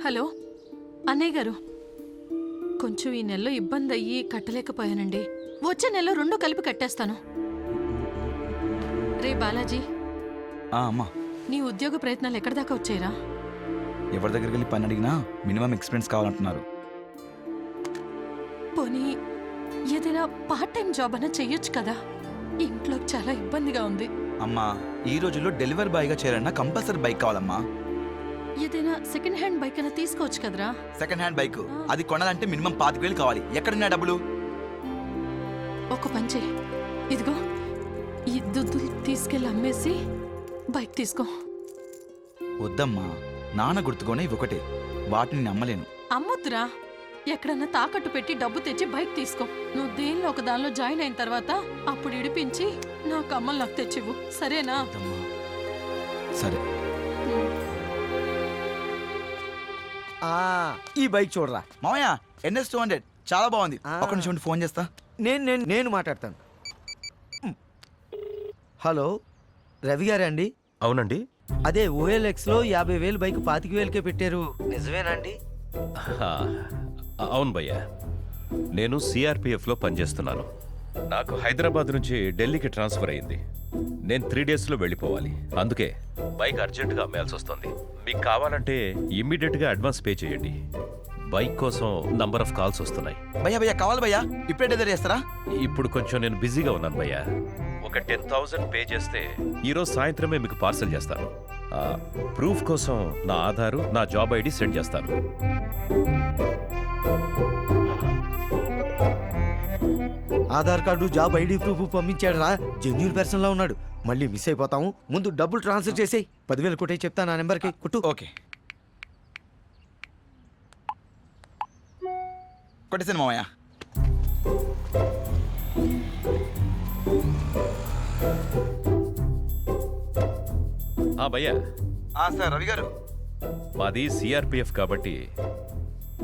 Hello అన్నయ్య గారు, కొంచెం ఈ నెలలో ఇబ్బంది అయ్యి కట్టలేకపోయానండి. వచ్చే నెలలో 2 కలిపి కట్టేస్తాను. రే బాలాజీ, అమ్మా, నీ ఉద్యోగ ప్రయత్నాలు ఎక్కడి దాకా వచ్చాయిరా? ఎవరి దగ్గరికి వెళ్ళి పని అడిగినా మినిమం ఎక్స్పీరియన్స్ కావాలంటున్నారు. పోనీ ఏదైనా పార్ట్ టైం జాబ్ అన్నా చెయ్యొచ్చు కదా. ఇంట్లో చాలా ఇబ్బందిగా ఉంది. అమ్మా, ఈ రోజుల్లో డెలివరీ బాయ్గా చేయాలన్నా కంపల్సరీ బైక్ కావాలమ్మా. ఏదైనా సెకండ్ హ్యాండ్ బైక్ అయినా తీసుకోవచ్చు కదరా. సెకండ్ హ్యాండ్ బైక్ అది కొనాలంటే మినిమం 25,000 కావాలి. ఎక్కడున్నా డబ్బులు? ఒక పని చెయ్యి, ఇదిగో ఈ దుద్దులు తీసుకెళ్ళి అమ్మేసి బైక్ తీసుకో. వద్దమ్మా, నాన్న గుర్తుకోనే ఇవి ఒకటే, వాటిని నేను అమ్మలేను. అమ్మొద్దురా, ఎక్కడన్నా తాకట్టు పెట్టి డబ్బు తెచ్చి బైక్ తీసుకో. నువ్వు దేనిలో ఒక దానిలో జాయిన్ అయిన తర్వాత అప్పుడు ఇడిపించి నాకు అమ్మలు నాకు తెచ్చివ్వు, సరేనా? వద్దమ్మా. సరే. ఈ బైక్ చూడరా మామయ్య, NS 200 చాలా బాగుంది. ఒక నిమిషం ఉండి ఫోన్ చేస్తా. నేను మాట్లాడతాను. హలో, రవి గారా అండి? అవునండి. అదే OLX లో 50,000 బైక్ 25,000కే పెట్టారు, నిజమేనండి? అవును భయ్య, నేను CRPFలో పనిచేస్తున్నాను. నాకు హైదరాబాద్ నుంచి ఢిల్లీకి ట్రాన్స్ఫర్ అయ్యింది. నేను 3 డేస్లో వెళ్ళిపోవాలి. అందుకే బైక్ అర్జెంటుగా అమ్మేయాల్సి వస్తుంది. మీకు కావాలంటే ఇమ్మీడియట్గా అడ్వాన్స్ పే చేయండి. బైక్ కోసం నంబర్ ఆఫ్ కాల్స్ వస్తున్నాయి. భయ్యా కావాలి భయ్యా, ఇప్పుడే డెలివరీ చేస్తారా? ఇప్పుడు కొంచెం నేను బిజీగా ఉన్నాను భయ్య. ఒక 10,000 పే చేస్తే ఈరోజు సాయంత్రమే మీకు పార్సల్ చేస్తాను. ప్రూఫ్ కోసం నా ఆధారు, నా జాబ్ ID సెండ్ చేస్తాను. Aadhaar card, job ID proof పంపించాడు రా, జెన్యూన్ పర్సన్ లా ఉన్నాడు. మళ్ళీ మిస్ అయిపోతాము. ముందు డబ్బులు ట్రాన్స్ఫర్ చేసేయి. 10,000 కొట్టే చెప్తా, నా నెంబర్కి కుట్టు. ఓకే, కొట్టేసాను మామయ్య. భయ్యా, సార్ రవి గారు, మాది CRPF కాబట్టి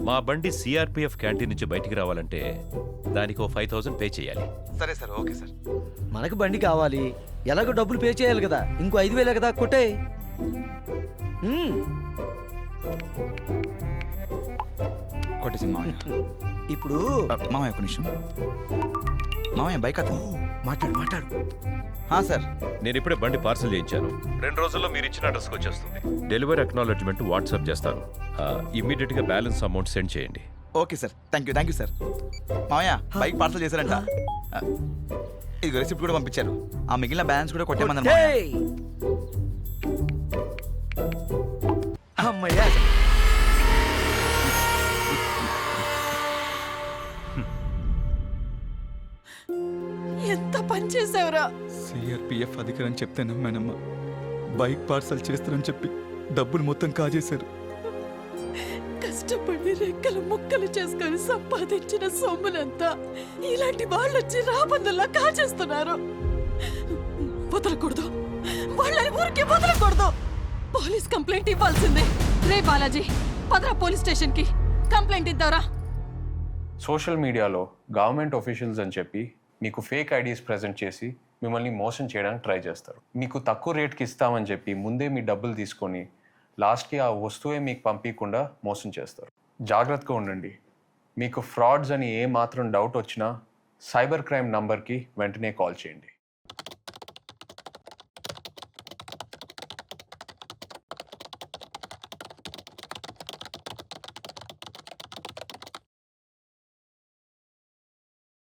మా బండి CRPF క్యాంటీన్ నుంచి బయటికి రావాలంటే దానికి ఓ 5,000 పే చేయాలి. సరే సార్, ఓకే సార్. మనకు బండి కావాలి, ఎలాగో డబ్బులు పే చేయాలి కదా. ఇంకో 5,000 కదా, కొట్టే. కొట్టేసింది మామయ్య. ఇప్పుడు మామయ్య ఒక నిమిషం. మామయ్య బైక్ అతను మాట్లాడు. సార్, నేను ఇప్పుడే బండి పార్సల్ చేయించాను. 2 రోజుల్లో మీరు ఇచ్చిన అడ్రస్కి వచ్చేస్తుంది. డెలివరీ అక్నాలెడ్జ్మెంట్ వాట్సాప్ చేస్తాను. ఇమ్మీడియట్గా బ్యాలెన్స్ అమౌంట్ సెండ్ చేయండి. Okay sir, thank you sir. మామయ్య బైక్ పార్సల్ చేశారంట. ఇది రిసిప్ట్ కూడా పంపించారు. ఆ మిగిలిన బ్యాలెన్స్ కూడా కొట్టేమన్నారు. అమ్మయ్యా, ఎంత పని చేసావురా. CRPF అధికారని చెప్తే నమ్మానమ్మా. బైక్ పార్సల్ చేస్తారని చెప్పి డబ్బులు మొత్తం కాజేశారు. కష్టపడి రెక్కలు ముక్కలు చేసుకొని సంపాదించిన సొమ్మునంతా ఇలాంటి వాళ్ళు వచ్చి రాబందుల్లా కాజేస్తున్నారు. వదలకూడదు, వాళ్ళని ఊరికే వదలకూడదు. పోలీస్ కంప్లైంట్ ఇవ్వాల్సిందే. రే బాలాజీ, పదరా పోలీస్ స్టేషన్ కి కంప్లైంట్ ఇద్దారా. సోషల్ మీడియాలో గవర్నమెంట్ ఆఫీషియల్స్ అని చెప్పి మీకు ఫేక్ ఐడీస్ ప్రెజెంట్ చేసి మిమ్మల్ని మోసం చేయడానికి ట్రై చేస్తారు. మీకు తక్కువ రేట్కి ఇస్తామని చెప్పి ముందే మీ డబ్బులు తీసుకొని లాస్ట్కి ఆ వస్తువే మీకు పంపించకుండా మోసం చేస్తారు. జాగ్రత్తగా ఉండండి. మీకు ఫ్రాడ్స్ అని ఏ మాత్రం డౌట్ వచ్చినా సైబర్ క్రైమ్ నంబర్కి వెంటనే కాల్ చేయండి.